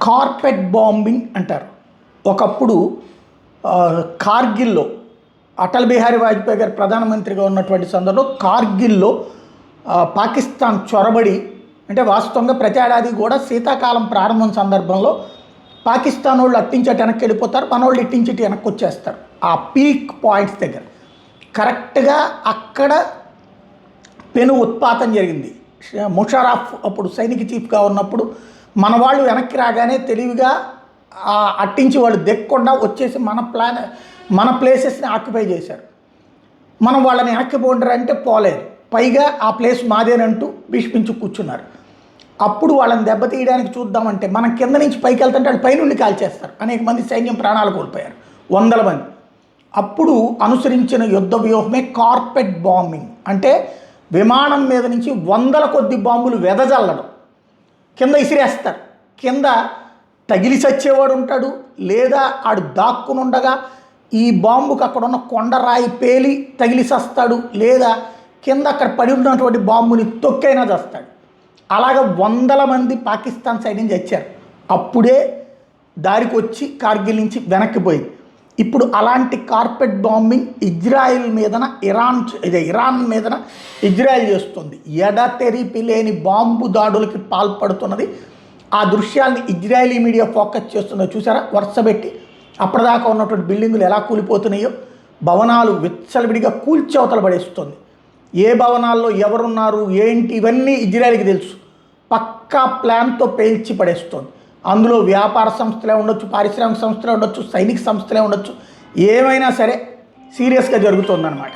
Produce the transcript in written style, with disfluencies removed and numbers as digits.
Carpet bombing అంటారు. ఒకప్పుడు కార్గిల్లో అటల్ బిహారీ వాజ్పేయి గారు ప్రధానమంత్రిగా ఉన్నటువంటి సందర్భంలో కార్గిల్లో పాకిస్తాన్ చొరబడి, అంటే వాస్తవంగా ప్రతి ఏడాది కూడా శీతాకాలం ప్రారంభం సందర్భంలో పాకిస్తాన్ వాళ్ళు అట్టించి అటు వెనక్కి వెళ్ళిపోతారు, మన వాళ్ళు ఇట్టించి ఇటు వెనక్కి వచ్చేస్తారు. ఆ పీక్ పాయింట్స్ దగ్గర కరెక్ట్గా అక్కడ పెను ఉత్పాతం జరిగింది. ముషర్రఫ్ అప్పుడు సైనిక చీఫ్గా ఉన్నప్పుడు మన వాళ్ళు వెనక్కి రాగానే తెలివిగా అట్టించి వాళ్ళు దెక్కకుండా వచ్చేసి మన ప్లేసెస్ని ఆక్యుపై చేశారు. మనం వాళ్ళని వెనక్కి పోండరు అంటే పోలేదు, పైగా ఆ ప్లేస్ మాదేనంటూ భీష్మించి కూర్చున్నారు. అప్పుడు వాళ్ళని దెబ్బతీయడానికి చూద్దామంటే మనం కింద నుంచి పైకి వెళ్తుంటే వాళ్ళు పైనుండి కాల్చేస్తారు. అనేక మంది సైన్యం ప్రాణాలు కోల్పోయారు, 100 మంది. అప్పుడు అనుసరించిన యుద్ధ వ్యూహమే కార్పెట్ బాంబింగ్. అంటే విమానం మీద నుంచి 100ల కొద్ది బాంబులు వెదజల్లడం, కింద ఇసిరేస్తారు. కింద తగిలి చచ్చేవాడు ఉంటాడు, లేదా ఆడు దాక్కుని ఉండగా ఈ బాంబుకి అక్కడ ఉన్న కొండరాయి పేలి తగిలి చస్తాడు, లేదా కింద అక్కడ పడి ఉన్నటువంటి బాంబుని తొక్కైనా చస్తాడు. అలాగ 100ల మంది పాకిస్తాన్ సైడ్ నుంచి వచ్చారు. అప్పుడే దారికి వచ్చి కార్గిల్ నుంచి వెనక్కి పోయింది. ఇప్పుడు అలాంటి కార్పెట్ బాంబింగ్ ఇజ్రాయిల్ మీదన ఇరాన్ మీదన ఇజ్రాయిల్ చేస్తుంది. ఎడతెరిపి లేని బాంబు దాడులకి పాల్పడుతున్నది. ఆ దృశ్యాల్ని ఇజ్రాయిలీ మీడియా ఫోకస్ చేస్తుందో చూసారా? వరుసపెట్టి అప్పటిదాకా ఉన్నటువంటి బిల్డింగులు ఎలా కూలిపోతున్నాయో, భవనాలు విచ్చలవిడిగా కూల్చవతల పడేస్తుంది. ఏ భవనాల్లో ఎవరున్నారు ఏంటి ఇవన్నీ ఇజ్రాయిల్కి తెలుసు. పక్కా ప్లాన్తో పేల్చి పడేస్తుంది. అందులో వ్యాపార సంస్థలే ఉండొచ్చు, పారిశ్రామిక సంస్థలే ఉండొచ్చు, సైనిక సంస్థలే ఉండొచ్చు, ఏమైనా సరే సీరియస్గా జరుగుతుందన్నమాట.